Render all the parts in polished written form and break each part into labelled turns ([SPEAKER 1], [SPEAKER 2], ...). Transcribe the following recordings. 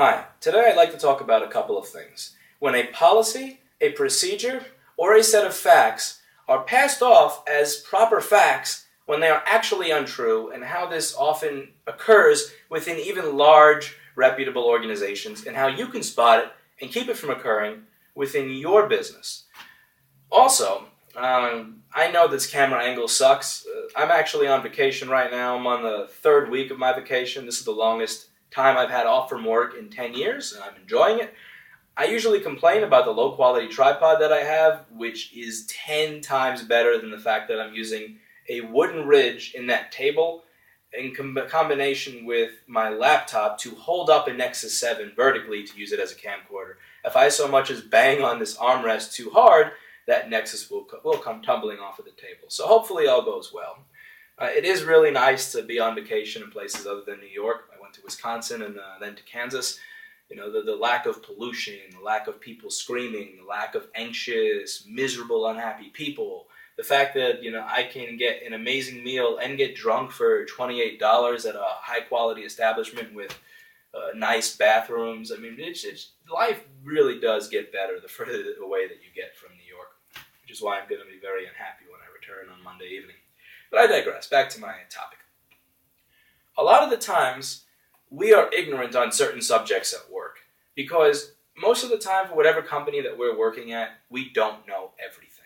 [SPEAKER 1] Hi, today I'd like to talk about a couple of things. When a policy, a procedure, or a set of facts are passed off as proper facts when they are actually untrue, and how this often occurs within even large, reputable organizations, and how you can spot it and keep it from occurring within your business. Also, I know this camera angle sucks. I'm actually on vacation right now. I'm on the third week of my vacation. This is the longest time I've had off from work in 10 years, and I'm enjoying it. I usually complain about the low quality tripod that I have, which is 10 times better than the fact that I'm using a wooden ridge in that table in combination with my laptop to hold up a Nexus 7 vertically to use it as a camcorder. If I so much as bang on this armrest too hard, that Nexus will come tumbling off of the table. So hopefully all goes well. It is really nice to be on vacation in places other than New York. I went to Wisconsin and then to Kansas. You know, the lack of pollution, the lack of people screaming, the lack of anxious, miserable, unhappy people. The fact that, I can get an amazing meal and get drunk for $28 at a high-quality establishment with nice bathrooms. I mean, life really does get better the further away that you get from New York, which is why I'm going to be very unhappy when I return on Monday evening. But I digress. Back to my topic. A lot of the times, we are ignorant on certain subjects at work because most of the time, for whatever company that we're working at, we don't know everything.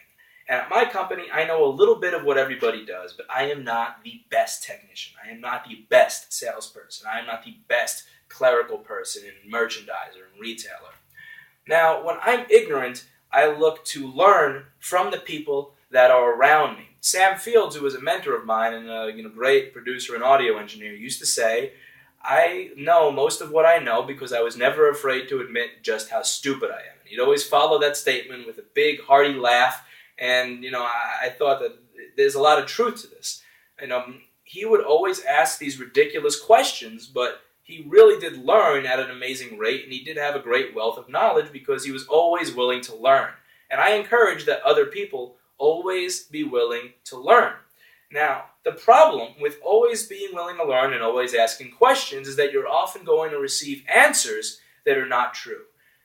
[SPEAKER 1] And at my company, I know a little bit of what everybody does, but I am not the best technician. I am not the best salesperson. I am not the best clerical person and merchandiser and retailer. Now, when I'm ignorant, I look to learn from the people that are around me. Sam Fields, who was a mentor of mine and a great producer and audio engineer, used to say, I know most of what I know because I was never afraid to admit just how stupid I am. And he'd always follow that statement with a big, hearty laugh. And, I thought that there's a lot of truth to this. He would always ask these ridiculous questions, but he really did learn at an amazing rate, and he did have a great wealth of knowledge because he was always willing to learn. And I encourage that other people always be willing to learn. Now, the problem with always being willing to learn and always asking questions is that you're often going to receive answers that are not true.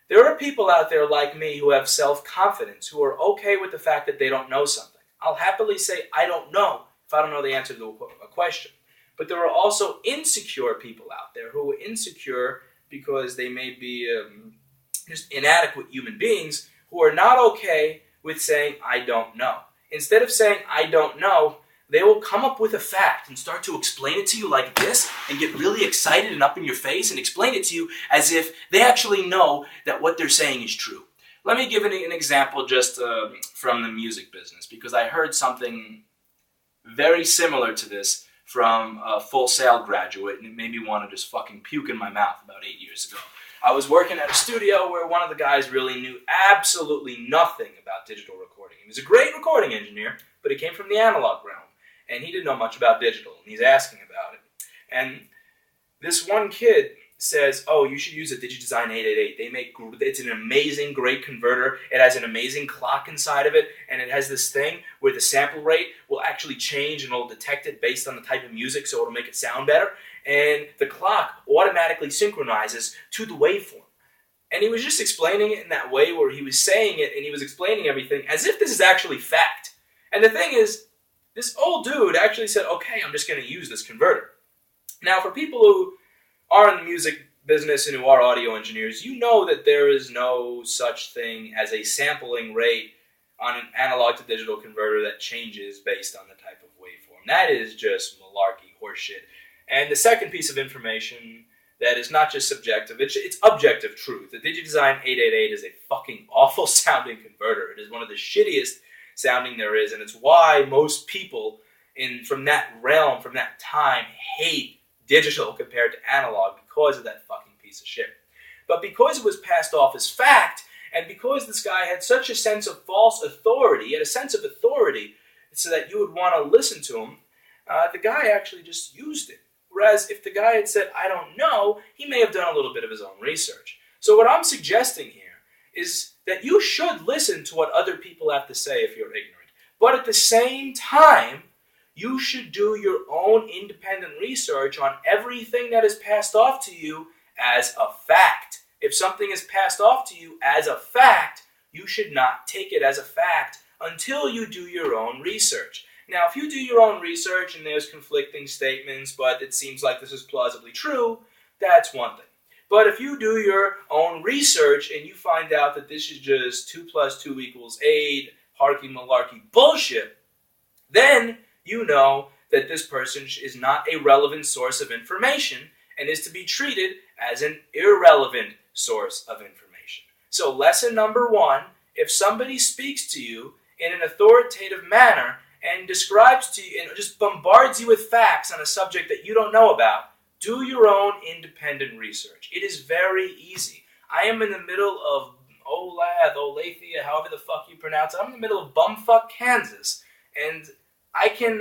[SPEAKER 1] There are people out there like me who have self-confidence, who are okay with the fact that they don't know something. I'll happily say I don't know if I don't know the answer to a question. But there are also insecure people out there who are insecure because they may be just inadequate human beings who are not okay with saying I don't know. Instead of saying I don't know, they will come up with a fact and start to explain it to you like this and get really excited and up in your face and explain it to you as if they actually know that what they're saying is true. Let me give an example just from the music business, because I heard something very similar to this from a Full Sail graduate, and it made me want to just fucking puke in my mouth about 8 years ago. I was working at a studio where one of the guys really knew absolutely nothing about digital recording. He was a great recording engineer, but he came from the analog realm. And he didn't know much about digital, and he's asking about it. And this one kid says, oh, you should use a DigiDesign 888. It's an amazing, great converter. It has an amazing clock inside of it, and it has this thing where the sample rate will actually change, and it'll detect it based on the type of music, so it'll make it sound better. And the clock automatically synchronizes to the waveform. And he was just explaining it in that way where he was saying it, and he was explaining everything as if this is actually fact. And the thing is, this old dude actually said, okay, I'm just going to use this converter. Now, for people who are in the music business and who are audio engineers, you know that there is no such thing as a sampling rate on an analog to digital converter that changes based on the type of waveform. That is just malarkey, horseshit. And the second piece of information that is not just subjective, it's objective truth. The DigiDesign 888 is a fucking awful sounding converter. It is one of the shittiest sounding there is, and it's why most people from that realm, from that time, hate digital compared to analog because of that fucking piece of shit. But because it was passed off as fact, and because this guy had such a sense of false authority, he had a sense of authority so that you would want to listen to him, the guy actually just used it. Whereas if the guy had said, I don't know, he may have done a little bit of his own research. So what I'm suggesting here is that you should listen to what other people have to say if you're ignorant. But at the same time, you should do your own independent research on everything that is passed off to you as a fact. If something is passed off to you as a fact, you should not take it as a fact until you do your own research. Now, if you do your own research and there's conflicting statements, but it seems like this is plausibly true, that's one thing. But if you do your own research and you find out that this is just 2 + 2 = 8, harky-malarkey bullshit, then you know that this person is not a relevant source of information and is to be treated as an irrelevant source of information. So lesson number 1, if somebody speaks to you in an authoritative manner and describes to you and just bombards you with facts on a subject that you don't know about, do your own independent research. It is very easy. I am in the middle of Olathe, however the fuck you pronounce it. I'm in the middle of bumfuck Kansas, and I can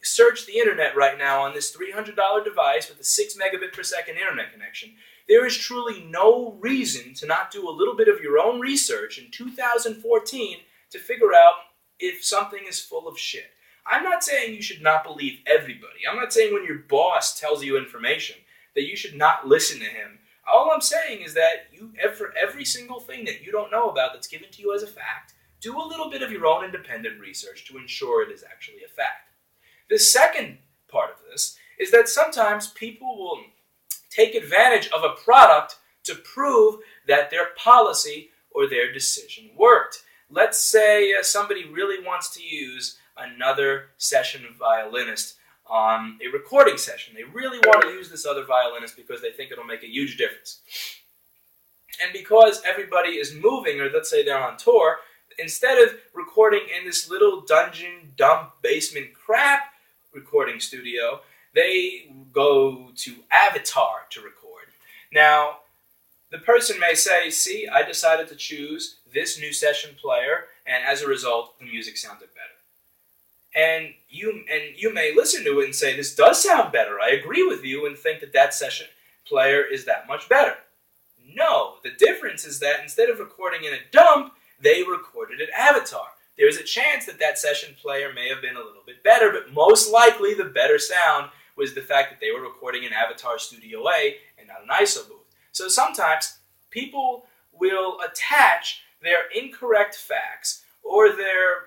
[SPEAKER 1] search the internet right now on this $300 device with a 6 megabit per second internet connection. There is truly no reason to not do a little bit of your own research in 2014 to figure out if something is full of shit. I'm not saying you should not believe everybody. I'm not saying when your boss tells you information that you should not listen to him. All I'm saying is that for every single thing that you don't know about that's given to you as a fact, do a little bit of your own independent research to ensure it is actually a fact. The second part of this is that sometimes people will take advantage of a product to prove that their policy or their decision worked. Let's say somebody really wants to use another session violinist on a recording session. They really want to use this other violinist because they think it'll make a huge difference. And because everybody is moving, or let's say they're on tour, instead of recording in this little dungeon, dump, basement crap recording studio, they go to Avatar to record. Now, the person may say, see, I decided to choose this new session player, and as a result, the music sounded better. And you may listen to it and say, this does sound better. I agree with you and think that that session player is that much better. No, the difference is that instead of recording in a dump, they recorded at Avatar. There's a chance that that session player may have been a little bit better, but most likely the better sound was the fact that they were recording in Avatar Studio A and not an ISO booth. So sometimes people will attach their incorrect facts or their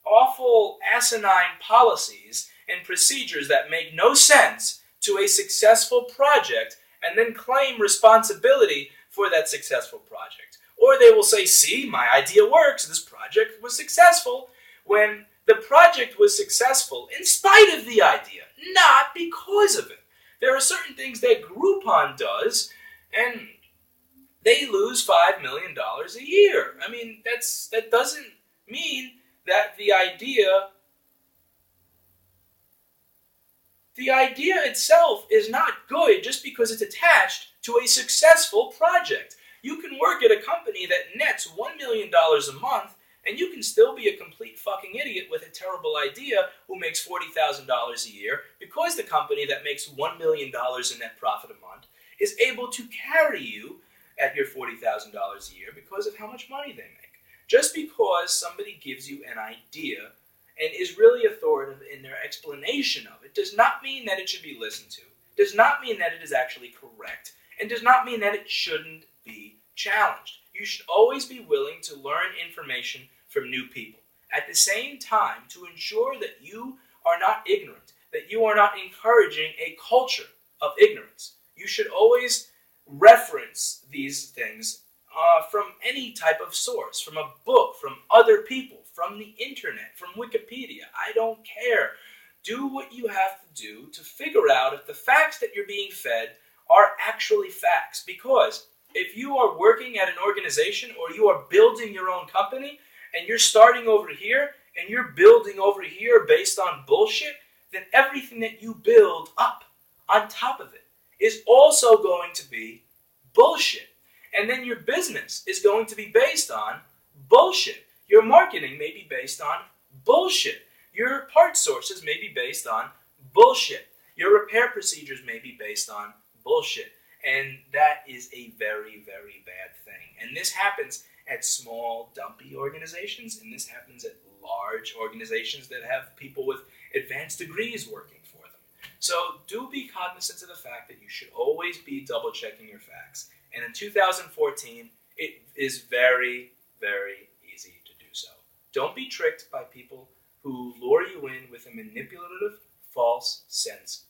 [SPEAKER 1] awful asinine policies and procedures that make no sense to a successful project and then claim responsibility for that successful project. Or they will say, see, my idea works, this project was successful, when the project was successful in spite of the idea, not because of it. There are certain things that Groupon does, and they lose $5 million a year. I mean, that doesn't mean that the idea itself is not good just because it's attached to a successful project. You can work at a company that nets $1 million a month, and you can still be a complete fucking idiot with a terrible idea who makes $40,000 a year because the company that makes $1 million in net profit a month is able to carry you at your $40,000 a year because of how much money they make. Just because somebody gives you an idea and is really authoritative in their explanation of it does not mean that it should be listened to, does not mean that it is actually correct, and does not mean that it shouldn't be challenged. You should always be willing to learn information from new people. At the same time, to ensure that you are not ignorant, that you are not encouraging a culture of ignorance. You should always reference these things from any type of source, from a book, from other people, from the internet, from Wikipedia. I don't care. Do what you have to do to figure out if the facts that you're being fed are actually facts. Because if you are working at an organization or you are building your own company and you're starting over here and you're building over here based on bullshit, then everything that you build up on top of it is also going to be bullshit. And then your business is going to be based on bullshit. Your marketing may be based on bullshit. Your part sources may be based on bullshit. Your repair procedures may be based on bullshit. And that is a very, very bad thing. And this happens at small, dumpy organizations, and this happens at large organizations that have people with advanced degrees working for them. So do be cognizant of the fact that you should always be double checking your facts. And in 2014, it is very, very easy to do so. Don't be tricked by people who lure you in with a manipulative, false sense